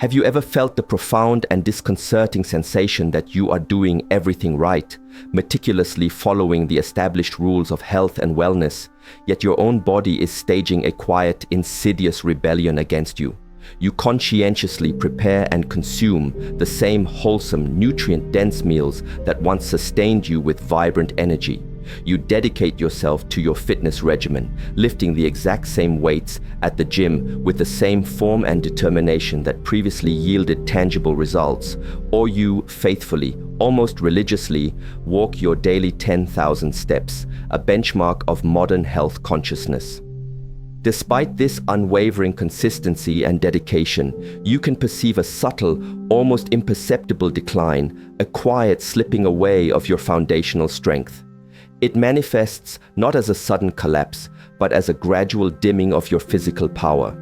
Have you ever felt the profound and disconcerting sensation that you are doing everything right, meticulously following the established rules of health and wellness, yet your own body is staging a quiet, insidious rebellion against you? You conscientiously prepare and consume the same wholesome, nutrient-dense meals that once sustained you with vibrant energy. You dedicate yourself to your fitness regimen, lifting the exact same weights at the gym with the same form and determination that previously yielded tangible results, or you faithfully, almost religiously, walk your daily 10,000 steps, a benchmark of modern health consciousness. Despite this unwavering consistency and dedication, you can perceive a subtle, almost imperceptible decline, a quiet slipping away of your foundational strength. It manifests not as a sudden collapse, but as a gradual dimming of your physical power.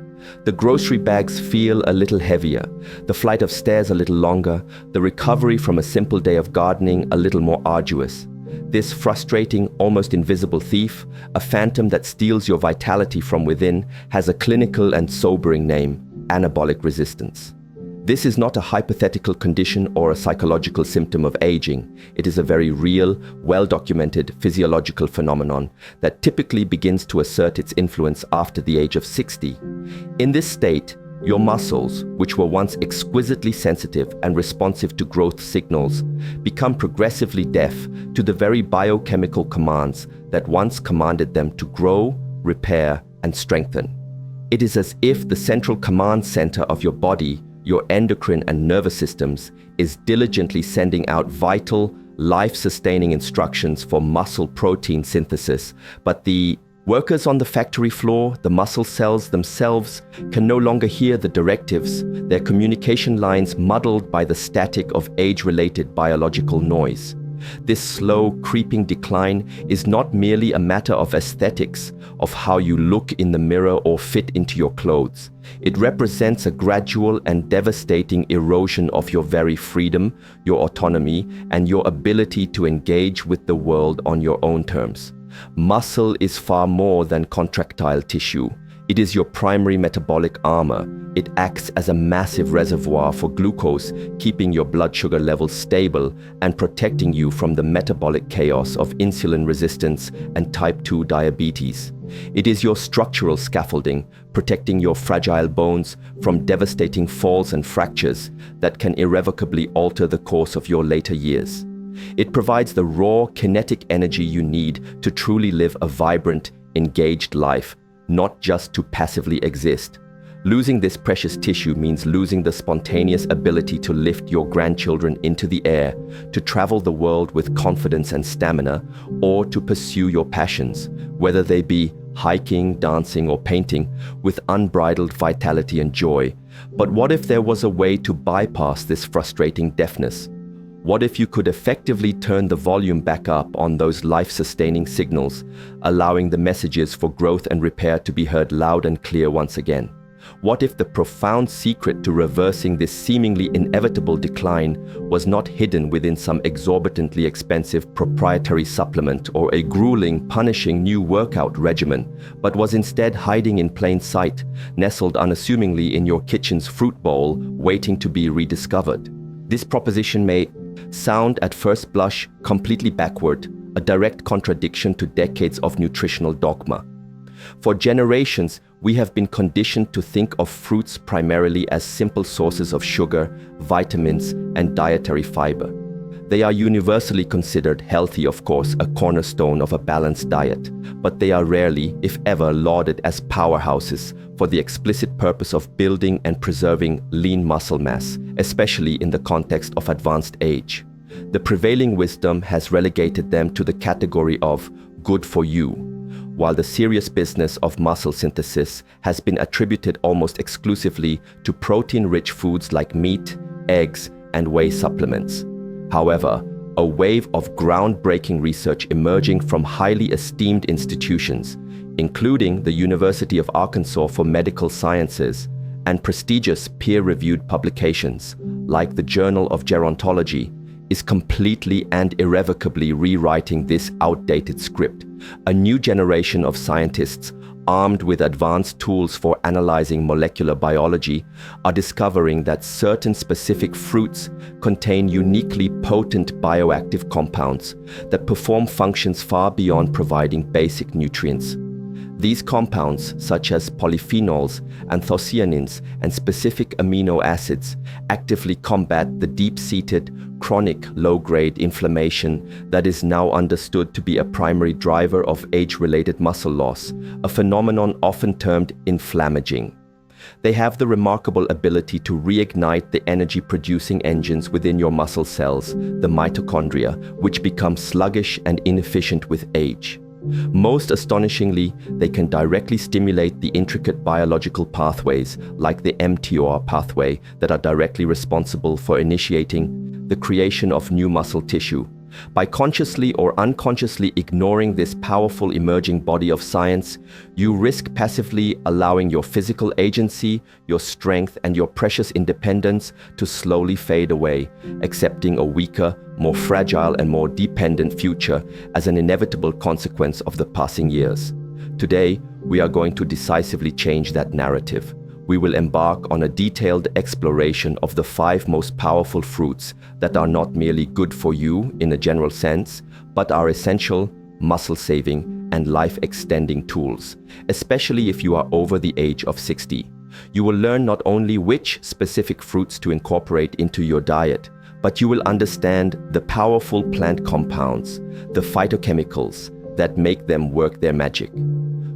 The grocery bags feel a little heavier, the flight of stairs a little longer, the recovery from a simple day of gardening a little more arduous. This frustrating, almost invisible thief, a phantom that steals your vitality from within, has a clinical and sobering name: anabolic resistance. This is not a hypothetical condition or a psychological symptom of aging. It is a very real, well-documented physiological phenomenon that typically begins to assert its influence after the age of 60. In this state, your muscles, which were once exquisitely sensitive and responsive to growth signals, become progressively deaf to the very biochemical commands that once commanded them to grow, repair, and strengthen. It is as if the central command center of your body, your endocrine and nervous systems, is diligently sending out vital, life-sustaining instructions for muscle protein synthesis, but the workers on the factory floor, the muscle cells themselves, can no longer hear the directives, their communication lines muddled by the static of age-related biological noise. This slow, creeping decline is not merely a matter of aesthetics, of how you look in the mirror or fit into your clothes. It represents a gradual and devastating erosion of your very freedom, your autonomy, and your ability to engage with the world on your own terms. Muscle is far more than contractile tissue. It is your primary metabolic armor. It acts as a massive reservoir for glucose, keeping your blood sugar levels stable and protecting you from the metabolic chaos of insulin resistance and type 2 diabetes. It is your structural scaffolding, protecting your fragile bones from devastating falls and fractures that can irrevocably alter the course of your later years. It provides the raw, kinetic energy you need to truly live a vibrant, engaged life, not just to passively exist. Losing this precious tissue means losing the spontaneous ability to lift your grandchildren into the air, to travel the world with confidence and stamina, or to pursue your passions, whether they be hiking, dancing, or painting, with unbridled vitality and joy. But what if there was a way to bypass this frustrating deafness? What if you could effectively turn the volume back up on those life-sustaining signals, allowing the messages for growth and repair to be heard loud and clear once again? What if the profound secret to reversing this seemingly inevitable decline was not hidden within some exorbitantly expensive proprietary supplement or a grueling, punishing new workout regimen, but was instead hiding in plain sight, nestled unassumingly in your kitchen's fruit bowl, waiting to be rediscovered? This proposition may sound at first blush completely backward, a direct contradiction to decades of nutritional dogma. For generations, we have been conditioned to think of fruits primarily as simple sources of sugar, vitamins, and dietary fiber. They are universally considered healthy, of course, a cornerstone of a balanced diet, but they are rarely, if ever, lauded as powerhouses for the explicit purpose of building and preserving lean muscle mass, especially in the context of advanced age. The prevailing wisdom has relegated them to the category of good for you, while the serious business of muscle synthesis has been attributed almost exclusively to protein-rich foods like meat, eggs, and whey supplements. However, a wave of groundbreaking research emerging from highly esteemed institutions, including the University of Arkansas for Medical Sciences, and prestigious peer-reviewed publications like the Journal of Gerontology, is completely and irrevocably rewriting this outdated script. A new generation of scientists armed with advanced tools for analyzing molecular biology, are discovering that certain specific fruits contain uniquely potent bioactive compounds that perform functions far beyond providing basic nutrients. These compounds, such as polyphenols, anthocyanins, and specific amino acids, actively combat the deep-seated, chronic low-grade inflammation that is now understood to be a primary driver of age-related muscle loss, a phenomenon often termed inflammaging. They have the remarkable ability to reignite the energy-producing engines within your muscle cells, the mitochondria, which become sluggish and inefficient with age. Most astonishingly, they can directly stimulate the intricate biological pathways, like the mTOR pathway, that are directly responsible for initiating the creation of new muscle tissue. By consciously or unconsciously ignoring this powerful emerging body of science, you risk passively allowing your physical agency, your strength, and your precious independence to slowly fade away, accepting a weaker, more fragile, and more dependent future as an inevitable consequence of the passing years. Today, we are going to decisively change that narrative. We will embark on a detailed exploration of the 5 most powerful fruits that are not merely good for you in a general sense, but are essential, muscle-saving, and life-extending tools, especially if you are over the age of 60. You will learn not only which specific fruits to incorporate into your diet, but you will understand the powerful plant compounds, the phytochemicals, that make them work their magic.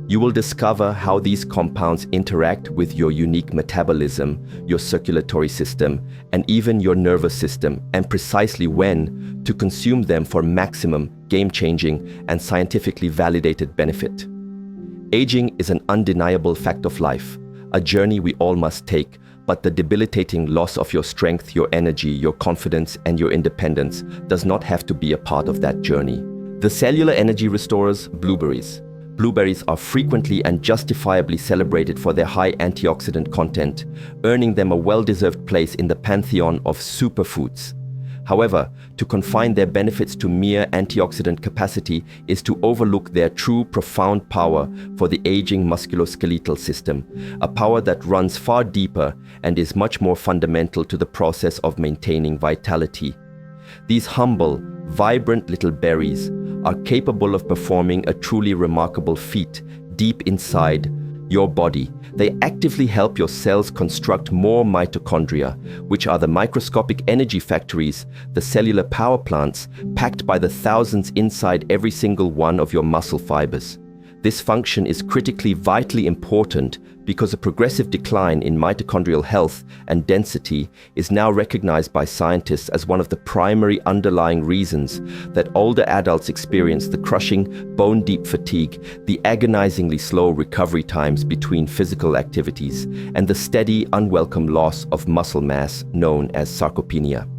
You will discover how these compounds interact with your unique metabolism, your circulatory system, and even your nervous system, and precisely when to consume them for maximum, game-changing, and scientifically validated benefit. Aging is an undeniable fact of life, a journey we all must take, but the debilitating loss of your strength, your energy, your confidence, and your independence does not have to be a part of that journey. The cellular energy restorers, blueberries. Blueberries are frequently and justifiably celebrated for their high antioxidant content, earning them a well-deserved place in the pantheon of superfoods. However, to confine their benefits to mere antioxidant capacity is to overlook their true profound power for the aging musculoskeletal system, a power that runs far deeper and is much more fundamental to the process of maintaining vitality. These humble, vibrant little berries are capable of performing a truly remarkable feat deep inside your body. They actively help your cells construct more mitochondria, which are the microscopic energy factories, the cellular power plants packed by the thousands inside every single one of your muscle fibers. This function is critically vitally important because a progressive decline in mitochondrial health and density is now recognized by scientists as one of the primary underlying reasons that older adults experience the crushing, bone-deep fatigue, the agonizingly slow recovery times between physical activities, and the steady, unwelcome loss of muscle mass known as sarcopenia.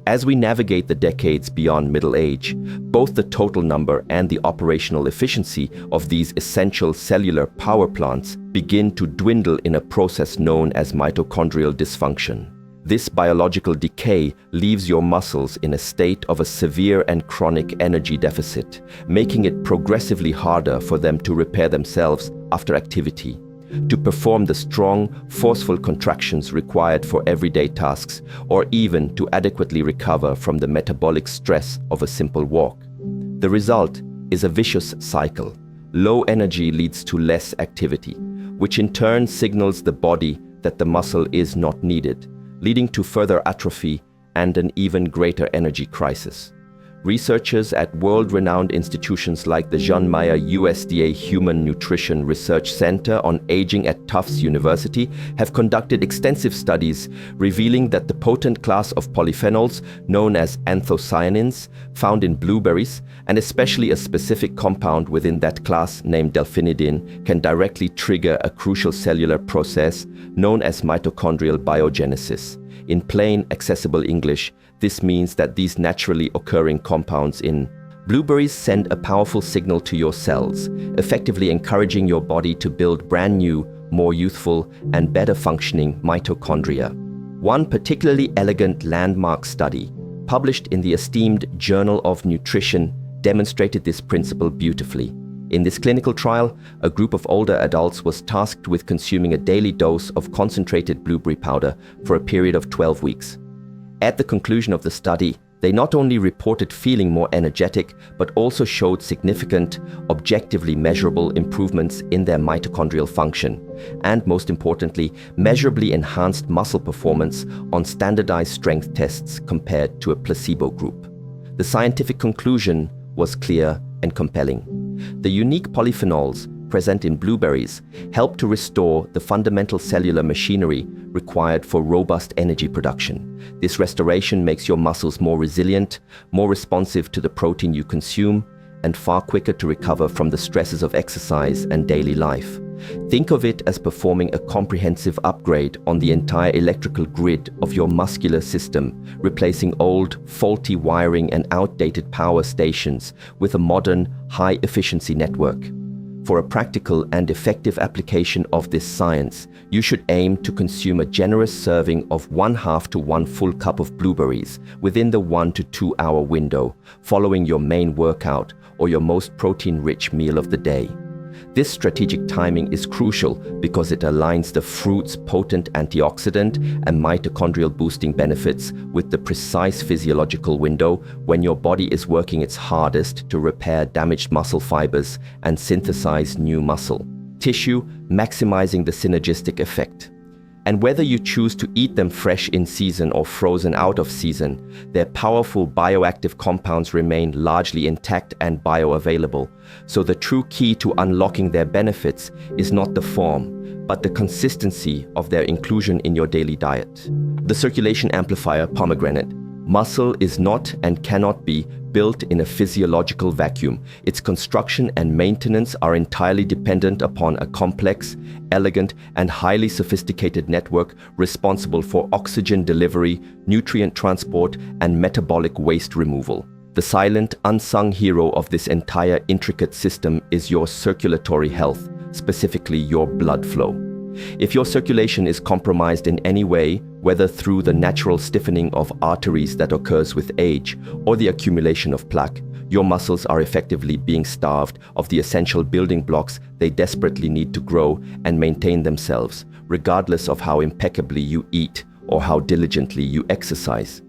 As we navigate the decades beyond middle age, both the total number and the operational efficiency of these essential cellular power plants begin to dwindle in a process known as mitochondrial dysfunction. This biological decay leaves your muscles in a state of a severe and chronic energy deficit, making it progressively harder for them to repair themselves after activity, to perform the strong, forceful contractions required for everyday tasks, or even to adequately recover from the metabolic stress of a simple walk. The result is a vicious cycle. Low energy leads to less activity, which in turn signals the body that the muscle is not needed, leading to further atrophy and an even greater energy crisis. Researchers at world-renowned institutions like the John Mayer USDA Human Nutrition Research Center on Aging at Tufts University have conducted extensive studies revealing that the potent class of polyphenols known as anthocyanins found in blueberries, and especially a specific compound within that class named delphinidin, can directly trigger a crucial cellular process known as mitochondrial biogenesis. In plain, accessible English, this means that these naturally occurring compounds in blueberries send a powerful signal to your cells, effectively encouraging your body to build brand new, more youthful, and better functioning mitochondria. One particularly elegant landmark study, published in the esteemed Journal of Nutrition, demonstrated this principle beautifully. In this clinical trial, a group of older adults was tasked with consuming a daily dose of concentrated blueberry powder for a period of 12 weeks. At the conclusion of the study, they not only reported feeling more energetic, but also showed significant, objectively measurable improvements in their mitochondrial function, and most importantly, measurably enhanced muscle performance on standardized strength tests compared to a placebo group. The scientific conclusion was clear and compelling. The unique polyphenols present in blueberries help to restore the fundamental cellular machinery required for robust energy production. This restoration makes your muscles more resilient, more responsive to the protein you consume, and far quicker to recover from the stresses of exercise and daily life. Think of it as performing a comprehensive upgrade on the entire electrical grid of your muscular system, replacing old, faulty wiring and outdated power stations with a modern, high-efficiency network. For a practical and effective application of this science, you should aim to consume a generous serving of 1/2 to 1 full cup of blueberries within the 1 to 2 hour window, following your main workout or your most protein-rich meal of the day. This strategic timing is crucial because it aligns the fruit's potent antioxidant and mitochondrial boosting benefits with the precise physiological window when your body is working its hardest to repair damaged muscle fibers and synthesize new muscle tissue, maximizing the synergistic effect. And whether you choose to eat them fresh in season or frozen out of season, their powerful bioactive compounds remain largely intact and bioavailable. So the true key to unlocking their benefits is not the form, but the consistency of their inclusion in your daily diet. The circulation amplifier pomegranate. Muscle is not and cannot be built in a physiological vacuum. Its construction and maintenance are entirely dependent upon a complex, elegant, and highly sophisticated network responsible for oxygen delivery, nutrient transport, and metabolic waste removal. The silent, unsung hero of this entire intricate system is your circulatory health, specifically your blood flow. If your circulation is compromised in any way, whether through the natural stiffening of arteries that occurs with age or the accumulation of plaque, your muscles are effectively being starved of the essential building blocks they desperately need to grow and maintain themselves, regardless of how impeccably you eat or how diligently you exercise.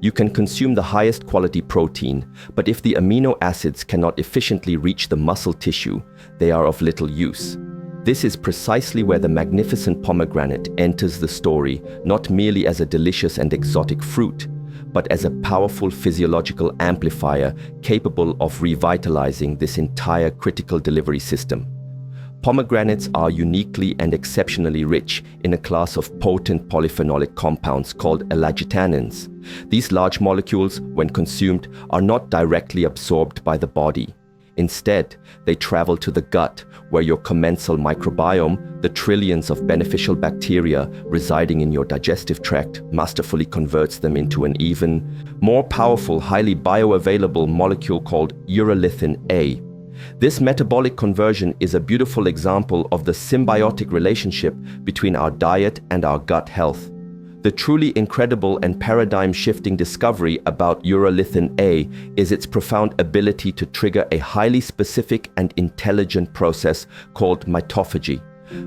You can consume the highest quality protein, but if the amino acids cannot efficiently reach the muscle tissue, they are of little use. This is precisely where the magnificent pomegranate enters the story, not merely as a delicious and exotic fruit, but as a powerful physiological amplifier capable of revitalizing this entire critical delivery system. Pomegranates are uniquely and exceptionally rich in a class of potent polyphenolic compounds called elagitanins. These large molecules, when consumed, are not directly absorbed by the body. Instead, they travel to the gut, where your commensal microbiome, the trillions of beneficial bacteria residing in your digestive tract, masterfully converts them into an even more powerful, highly bioavailable molecule called urolithin A. This metabolic conversion is a beautiful example of the symbiotic relationship between our diet and our gut health. The truly incredible and paradigm-shifting discovery about urolithin A is its profound ability to trigger a highly specific and intelligent process called mitophagy.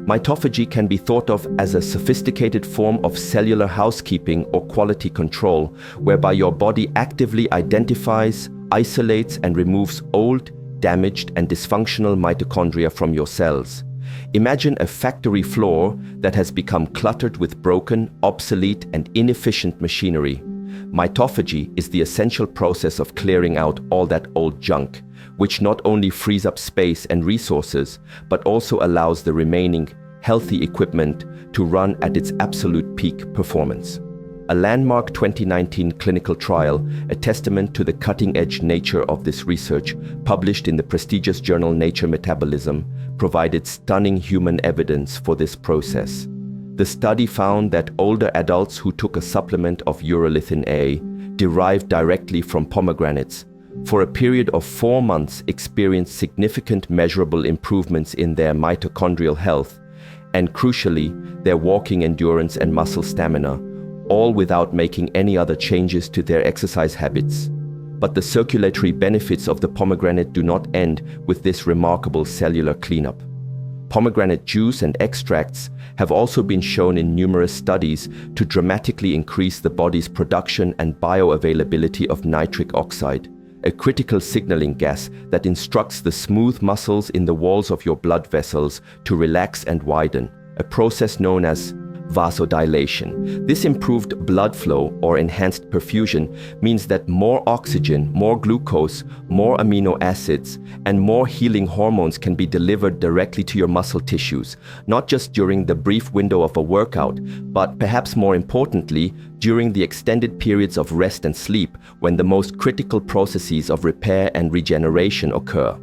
Mitophagy can be thought of as a sophisticated form of cellular housekeeping or quality control, whereby your body actively identifies, isolates, and removes old, damaged, and dysfunctional mitochondria from your cells. Imagine a factory floor that has become cluttered with broken, obsolete, and inefficient machinery. Mitophagy is the essential process of clearing out all that old junk, which not only frees up space and resources, but also allows the remaining, healthy equipment to run at its absolute peak performance. A landmark 2019 clinical trial, a testament to the cutting-edge nature of this research, published in the prestigious journal Nature Metabolism, provided stunning human evidence for this process. The study found that older adults who took a supplement of urolithin A, derived directly from pomegranates, for a period of 4 months experienced significant measurable improvements in their mitochondrial health, and crucially, their walking endurance and muscle stamina, all without making any other changes to their exercise habits. But the circulatory benefits of the pomegranate do not end with this remarkable cellular cleanup. Pomegranate juice and extracts have also been shown in numerous studies to dramatically increase the body's production and bioavailability of nitric oxide, a critical signaling gas that instructs the smooth muscles in the walls of your blood vessels to relax and widen, a process known as vasodilation. This improved blood flow or enhanced perfusion means that more oxygen, more glucose, more amino acids, and more healing hormones can be delivered directly to your muscle tissues, not just during the brief window of a workout, but perhaps more importantly, during the extended periods of rest and sleep when the most critical processes of repair and regeneration occur.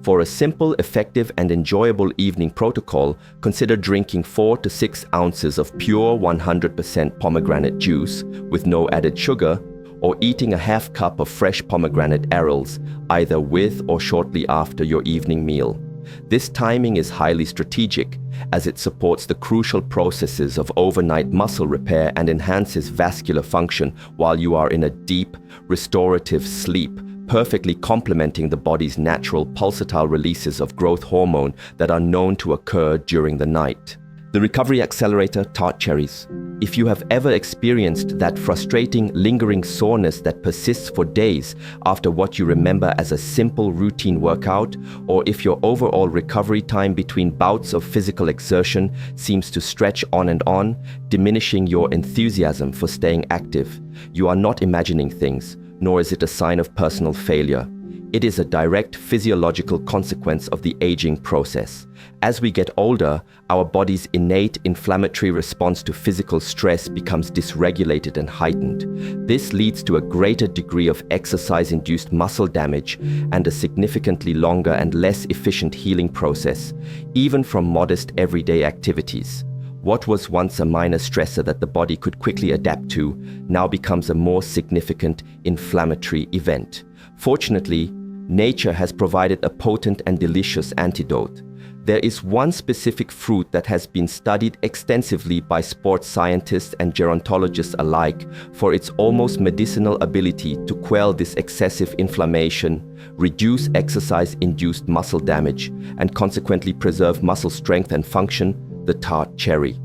For a simple, effective, and enjoyable evening protocol, consider drinking 4 to 6 ounces of pure 100% pomegranate juice with no added sugar, or eating a half cup of fresh pomegranate arils, either with or shortly after your evening meal. This timing is highly strategic, as it supports the crucial processes of overnight muscle repair and enhances vascular function while you are in a deep, restorative sleep, perfectly complementing the body's natural pulsatile releases of growth hormone that are known to occur during the night. The recovery accelerator, tart cherries. If you have ever experienced that frustrating, lingering soreness that persists for days after what you remember as a simple routine workout, or if your overall recovery time between bouts of physical exertion seems to stretch on, diminishing your enthusiasm for staying active, you are not imagining things, nor is it a sign of personal failure. It is a direct physiological consequence of the aging process. As we get older, our body's innate inflammatory response to physical stress becomes dysregulated and heightened. This leads to a greater degree of exercise-induced muscle damage and a significantly longer and less efficient healing process, even from modest everyday activities. What was once a minor stressor that the body could quickly adapt to now becomes a more significant inflammatory event. Fortunately, nature has provided a potent and delicious antidote. There is one specific fruit that has been studied extensively by sports scientists and gerontologists alike for its almost medicinal ability to quell this excessive inflammation, reduce exercise-induced muscle damage, and consequently preserve muscle strength and function, the tart cherry.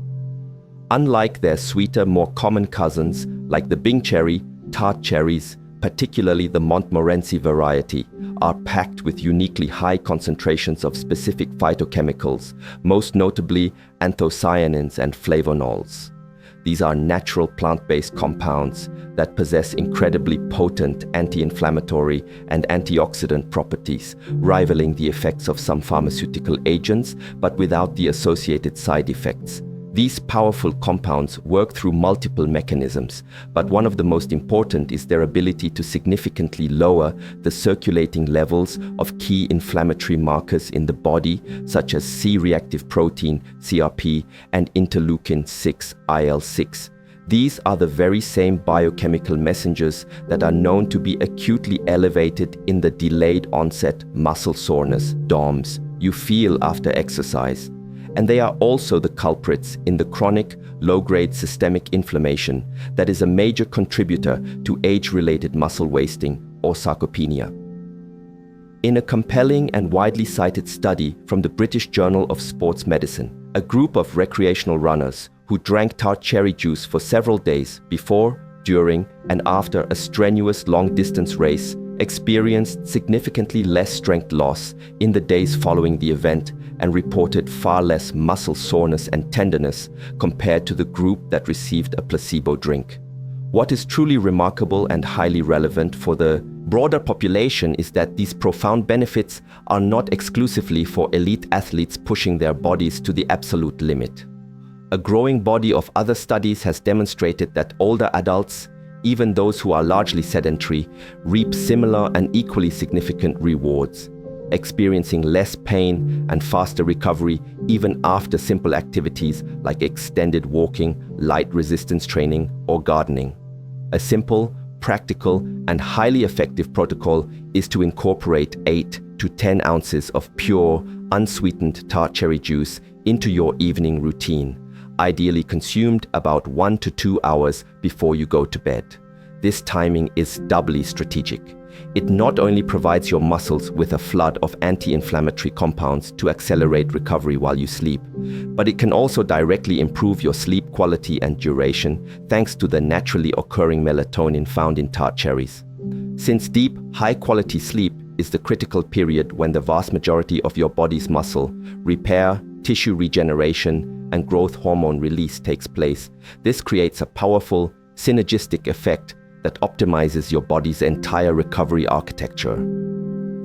Unlike their sweeter, more common cousins like the Bing cherry, tart cherries, particularly the Montmorency variety, are packed with uniquely high concentrations of specific phytochemicals, most notably anthocyanins and flavonols. These are natural plant-based compounds that possess incredibly potent anti-inflammatory and antioxidant properties, rivaling the effects of some pharmaceutical agents, but without the associated side effects. These powerful compounds work through multiple mechanisms, but one of the most important is their ability to significantly lower the circulating levels of key inflammatory markers in the body, such as C-reactive protein, CRP, and interleukin-6, IL-6. These are the very same biochemical messengers that are known to be acutely elevated in the delayed onset muscle soreness, DOMS, you feel after exercise. And they are also the culprits in the chronic, low-grade systemic inflammation that is a major contributor to age-related muscle wasting or sarcopenia. In a compelling and widely cited study from the British Journal of Sports Medicine, a group of recreational runners who drank tart cherry juice for several days before, during, and after a strenuous long-distance race experienced significantly less strength loss in the days following the event and reported far less muscle soreness and tenderness compared to the group that received a placebo drink. What is truly remarkable and highly relevant for the broader population is that these profound benefits are not exclusively for elite athletes pushing their bodies to the absolute limit. A growing body of other studies has demonstrated that older adults, even those who are largely sedentary, reap similar and equally significant rewards, experiencing less pain and faster recovery even after simple activities like extended walking, light resistance training, or gardening. A simple, practical, and highly effective protocol is to incorporate 8 to 10 ounces of pure, unsweetened tart cherry juice into your evening routine, ideally consumed about 1 to 2 hours before you go to bed. This timing is doubly strategic. It not only provides your muscles with a flood of anti-inflammatory compounds to accelerate recovery while you sleep, but it can also directly improve your sleep quality and duration thanks to the naturally occurring melatonin found in tart cherries. Since deep, high-quality sleep is the critical period when the vast majority of your body's muscle repair, tissue regeneration, and growth hormone release takes place, this creates a powerful, synergistic effect that optimizes your body's entire recovery architecture.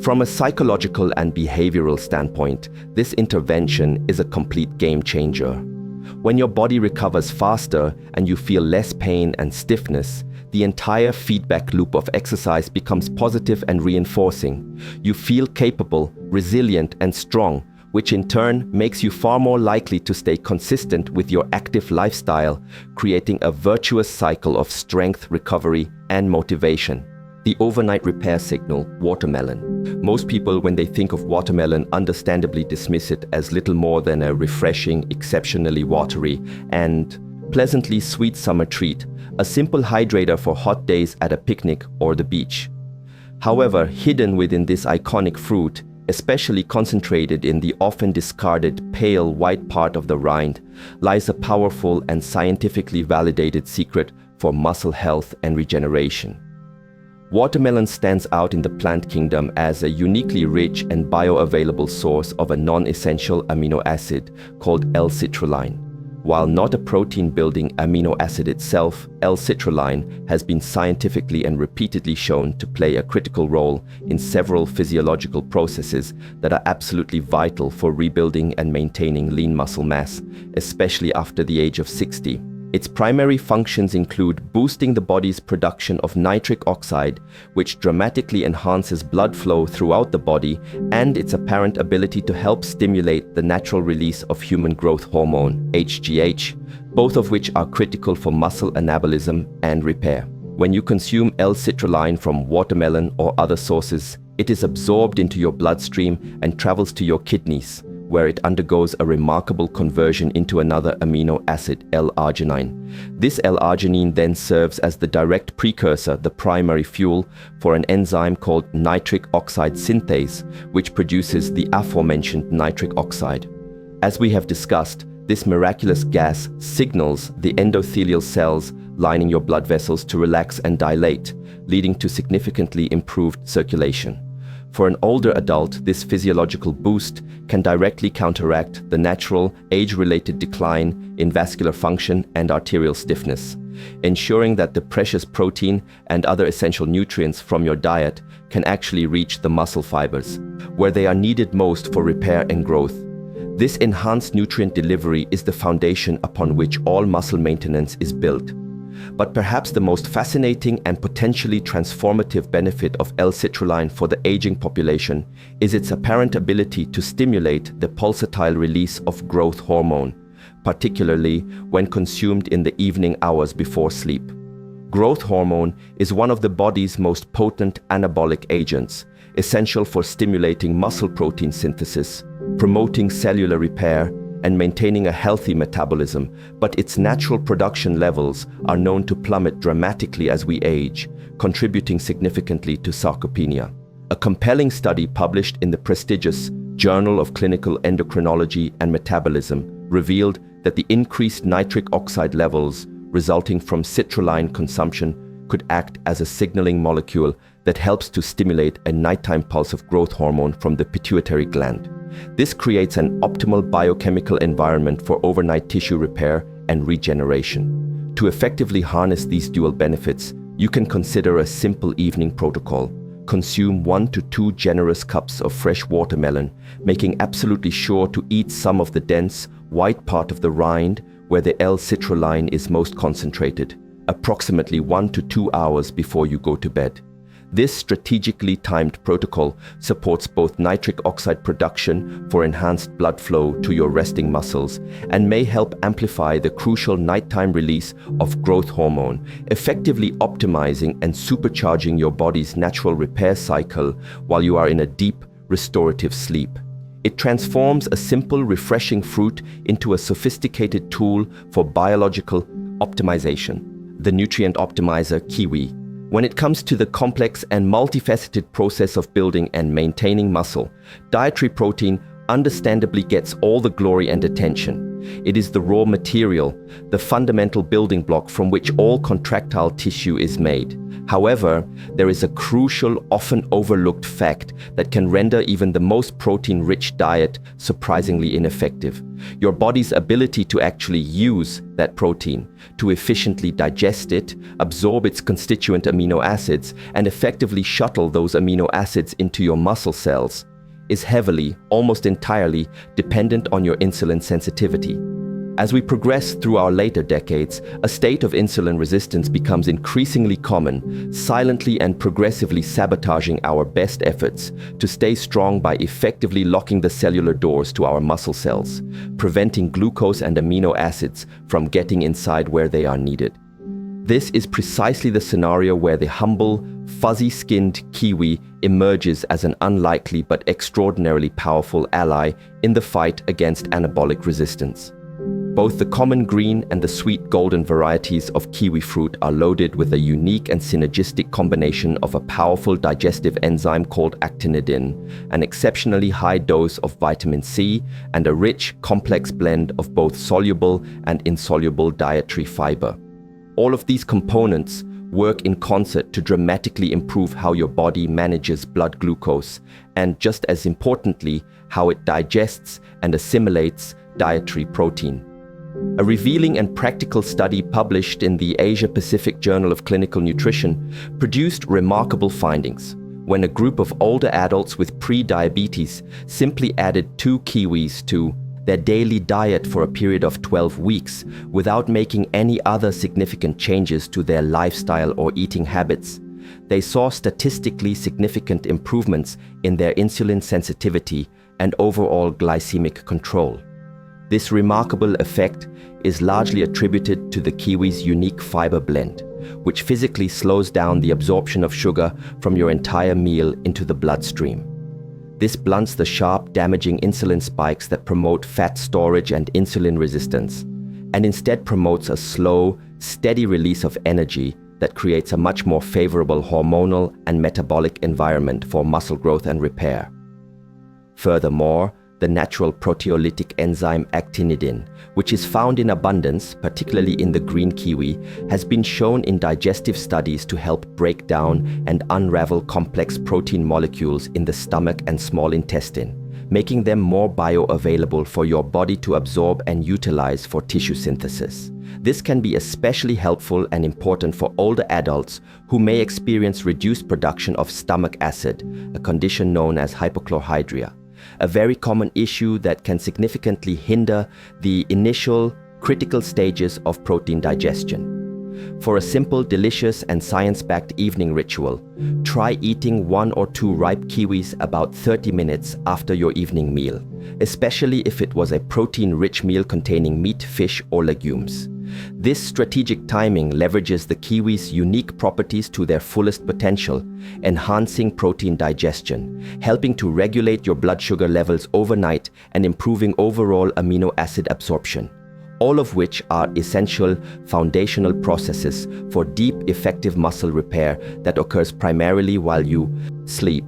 From a psychological and behavioral standpoint, this intervention is a complete game changer. When your body recovers faster and you feel less pain and stiffness, the entire feedback loop of exercise becomes positive and reinforcing. You feel capable, resilient, and strong, which in turn makes you far more likely to stay consistent with your active lifestyle, creating a virtuous cycle of strength, recovery, and motivation. The overnight repair signal, watermelon. Most people, when they think of watermelon, understandably dismiss it as little more than a refreshing, exceptionally watery, and pleasantly sweet summer treat, a simple hydrator for hot days at a picnic or the beach. However, hidden within this iconic fruit, especially concentrated in the often discarded pale white part of the rind, lies a powerful and scientifically validated secret for muscle health and regeneration. Watermelon stands out in the plant kingdom as a uniquely rich and bioavailable source of a non-essential amino acid called L-citrulline. While not a protein-building amino acid itself, L-citrulline has been scientifically and repeatedly shown to play a critical role in several physiological processes that are absolutely vital for rebuilding and maintaining lean muscle mass, especially after the age of 60. Its primary functions include boosting the body's production of nitric oxide, which dramatically enhances blood flow throughout the body, and its apparent ability to help stimulate the natural release of human growth hormone, HGH, both of which are critical for muscle anabolism and repair. When you consume L-citrulline from watermelon or other sources, it is absorbed into your bloodstream and travels to your kidneys, where it undergoes a remarkable conversion into another amino acid, L-arginine. This L-arginine then serves as the direct precursor, the primary fuel, for an enzyme called nitric oxide synthase, which produces the aforementioned nitric oxide. As we have discussed, this miraculous gas signals the endothelial cells lining your blood vessels to relax and dilate, leading to significantly improved circulation. For an older adult, this physiological boost can directly counteract the natural, age-related decline in vascular function and arterial stiffness, ensuring that the precious protein and other essential nutrients from your diet can actually reach the muscle fibers, where they are needed most for repair and growth. This enhanced nutrient delivery is the foundation upon which all muscle maintenance is built. But perhaps the most fascinating and potentially transformative benefit of L-citrulline for the aging population is its apparent ability to stimulate the pulsatile release of growth hormone, particularly when consumed in the evening hours before sleep. Growth hormone is one of the body's most potent anabolic agents, essential for stimulating muscle protein synthesis, promoting cellular repair, and maintaining a healthy metabolism, but its natural production levels are known to plummet dramatically as we age, contributing significantly to sarcopenia. A compelling study published in the prestigious Journal of Clinical Endocrinology and Metabolism revealed that the increased nitric oxide levels resulting from citrulline consumption could act as a signaling molecule that helps to stimulate a nighttime pulse of growth hormone from the pituitary gland. This creates an optimal biochemical environment for overnight tissue repair and regeneration. To effectively harness these dual benefits, you can consider a simple evening protocol. Consume 1 to 2 generous cups of fresh watermelon, making absolutely sure to eat some of the dense, white part of the rind where the L-citrulline is most concentrated, approximately 1 to 2 hours before you go to bed. This strategically timed protocol supports both nitric oxide production for enhanced blood flow to your resting muscles and may help amplify the crucial nighttime release of growth hormone, effectively optimizing and supercharging your body's natural repair cycle while you are in a deep, restorative sleep. It transforms a simple, refreshing fruit into a sophisticated tool for biological optimization. The nutrient optimizer kiwi. When it comes to the complex and multifaceted process of building and maintaining muscle, dietary protein understandably gets all the glory and attention. It is the raw material, the fundamental building block from which all contractile tissue is made. However, there is a crucial, often overlooked fact that can render even the most protein-rich diet surprisingly ineffective. Your body's ability to actually use that protein, to efficiently digest it, absorb its constituent amino acids, and effectively shuttle those amino acids into your muscle cells, is heavily, almost entirely, dependent on your insulin sensitivity. As we progress through our later decades, a state of insulin resistance becomes increasingly common, silently and progressively sabotaging our best efforts to stay strong by effectively locking the cellular doors to our muscle cells, preventing glucose and amino acids from getting inside where they are needed. This is precisely the scenario where the humble, fuzzy-skinned kiwi emerges as an unlikely but extraordinarily powerful ally in the fight against anabolic resistance. Both the common green and the sweet golden varieties of kiwi fruit are loaded with a unique and synergistic combination of a powerful digestive enzyme called actinidin, an exceptionally high dose of vitamin C, and a rich, complex blend of both soluble and insoluble dietary fiber. All of these components work in concert to dramatically improve how your body manages blood glucose and, just as importantly, how it digests and assimilates dietary protein. A revealing and practical study published in the Asia-Pacific Journal of Clinical Nutrition produced remarkable findings when a group of older adults with pre-diabetes simply added 2 kiwis to their daily diet for a period of 12 weeks without making any other significant changes to their lifestyle or eating habits. They saw statistically significant improvements in their insulin sensitivity and overall glycemic control. This remarkable effect is largely attributed to the kiwi's unique fiber blend, which physically slows down the absorption of sugar from your entire meal into the bloodstream. This blunts the sharp, damaging insulin spikes that promote fat storage and insulin resistance, and instead promotes a slow, steady release of energy that creates a much more favorable hormonal and metabolic environment for muscle growth and repair. Furthermore, the natural proteolytic enzyme actinidin, which is found in abundance, particularly in the green kiwi, has been shown in digestive studies to help break down and unravel complex protein molecules in the stomach and small intestine, making them more bioavailable for your body to absorb and utilize for tissue synthesis. This can be especially helpful and important for older adults who may experience reduced production of stomach acid, a condition known as hypochlorhydria, a very common issue that can significantly hinder the initial critical stages of protein digestion. For a simple, delicious, and science-backed evening ritual, try eating 1 or 2 ripe kiwis about 30 minutes after your evening meal, especially if it was a protein-rich meal containing meat, fish, or legumes. This strategic timing leverages the kiwi's unique properties to their fullest potential, enhancing protein digestion, helping to regulate your blood sugar levels overnight and improving overall amino acid absorption, all of which are essential foundational processes for deep, effective muscle repair that occurs primarily while you sleep.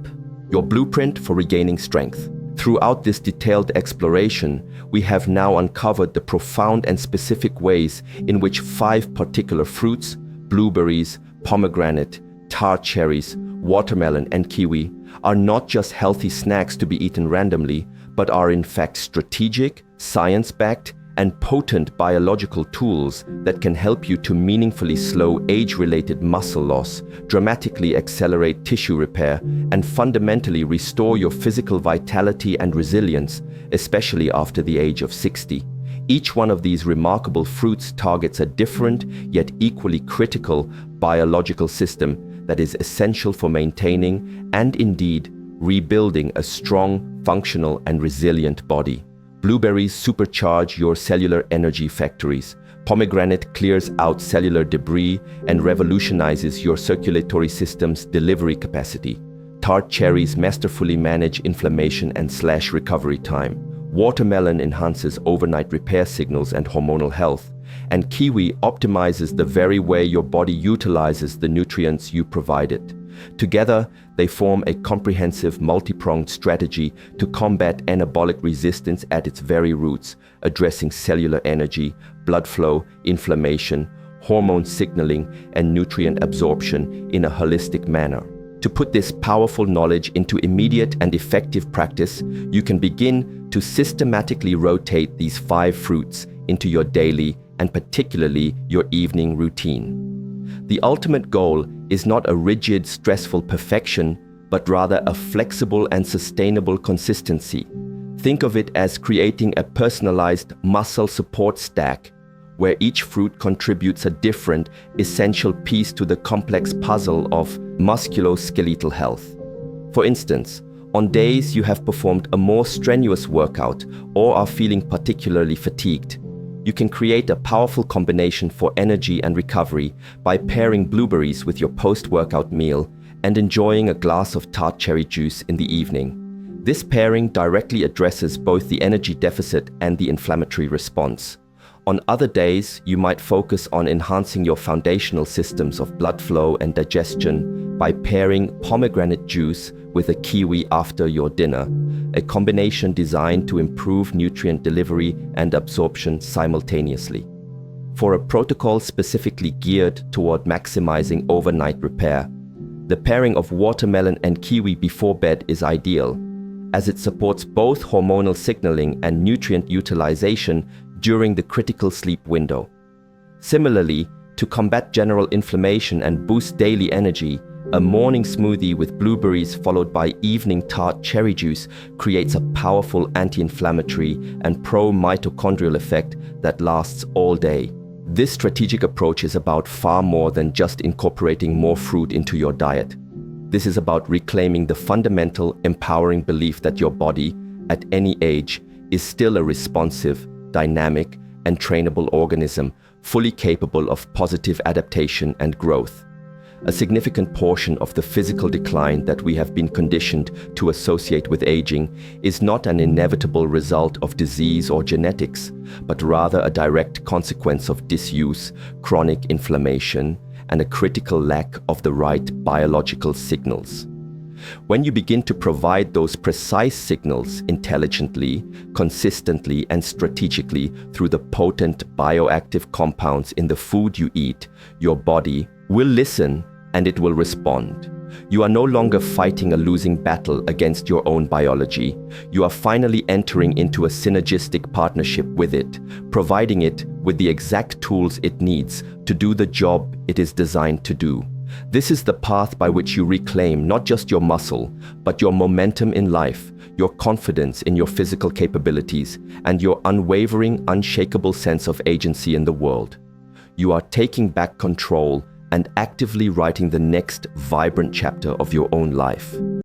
Your blueprint for regaining strength. Throughout this detailed exploration, we have now uncovered the profound and specific ways in which 5 particular fruits, blueberries, pomegranate, tart cherries, watermelon, and kiwi, are not just healthy snacks to be eaten randomly, but are in fact strategic, science-backed, and potent biological tools that can help you to meaningfully slow age-related muscle loss, dramatically accelerate tissue repair, and fundamentally restore your physical vitality and resilience, especially after the age of 60. Each one of these remarkable fruits targets a different, yet equally critical biological system that is essential for maintaining and indeed rebuilding a strong, functional, and resilient body. Blueberries supercharge your cellular energy factories. Pomegranate clears out cellular debris and revolutionizes your circulatory system's delivery capacity. Tart cherries masterfully manage inflammation and slash recovery time. Watermelon enhances overnight repair signals and hormonal health. and kiwi optimizes the very way your body utilizes the nutrients you provide it. Together, they form a comprehensive, multi-pronged strategy to combat anabolic resistance at its very roots, addressing cellular energy, blood flow, inflammation, hormone signaling, and nutrient absorption in a holistic manner. To put this powerful knowledge into immediate and effective practice, you can begin to systematically rotate these 5 fruits into your daily and particularly your evening routine. The ultimate goal is not a rigid, stressful perfection, but rather a flexible and sustainable consistency. Think of it as creating a personalized muscle support stack, where each fruit contributes a different, essential piece to the complex puzzle of musculoskeletal health. For instance, on days you have performed a more strenuous workout or are feeling particularly fatigued, you can create a powerful combination for energy and recovery by pairing blueberries with your post-workout meal and enjoying a glass of tart cherry juice in the evening. This pairing directly addresses both the energy deficit and the inflammatory response. On other days, you might focus on enhancing your foundational systems of blood flow and digestion by pairing pomegranate juice with a kiwi after your dinner, a combination designed to improve nutrient delivery and absorption simultaneously. For a protocol specifically geared toward maximizing overnight repair, the pairing of watermelon and kiwi before bed is ideal, as it supports both hormonal signaling and nutrient utilization during the critical sleep window. Similarly, to combat general inflammation and boost daily energy, a morning smoothie with blueberries followed by evening tart cherry juice creates a powerful anti-inflammatory and pro-mitochondrial effect that lasts all day. This strategic approach is about far more than just incorporating more fruit into your diet. This is about reclaiming the fundamental, empowering belief that your body, at any age, is still a responsive, dynamic, and trainable organism, fully capable of positive adaptation and growth. A significant portion of the physical decline that we have been conditioned to associate with aging is not an inevitable result of disease or genetics, but rather a direct consequence of disuse, chronic inflammation, and a critical lack of the right biological signals. When you begin to provide those precise signals intelligently, consistently, and strategically through the potent bioactive compounds in the food you eat, your body will listen and it will respond. You are no longer fighting a losing battle against your own biology. You are finally entering into a synergistic partnership with it, providing it with the exact tools it needs to do the job it is designed to do. This is the path by which you reclaim not just your muscle, but your momentum in life, your confidence in your physical capabilities, and your unwavering, unshakable sense of agency in the world. You are taking back control and actively writing the next vibrant chapter of your own life.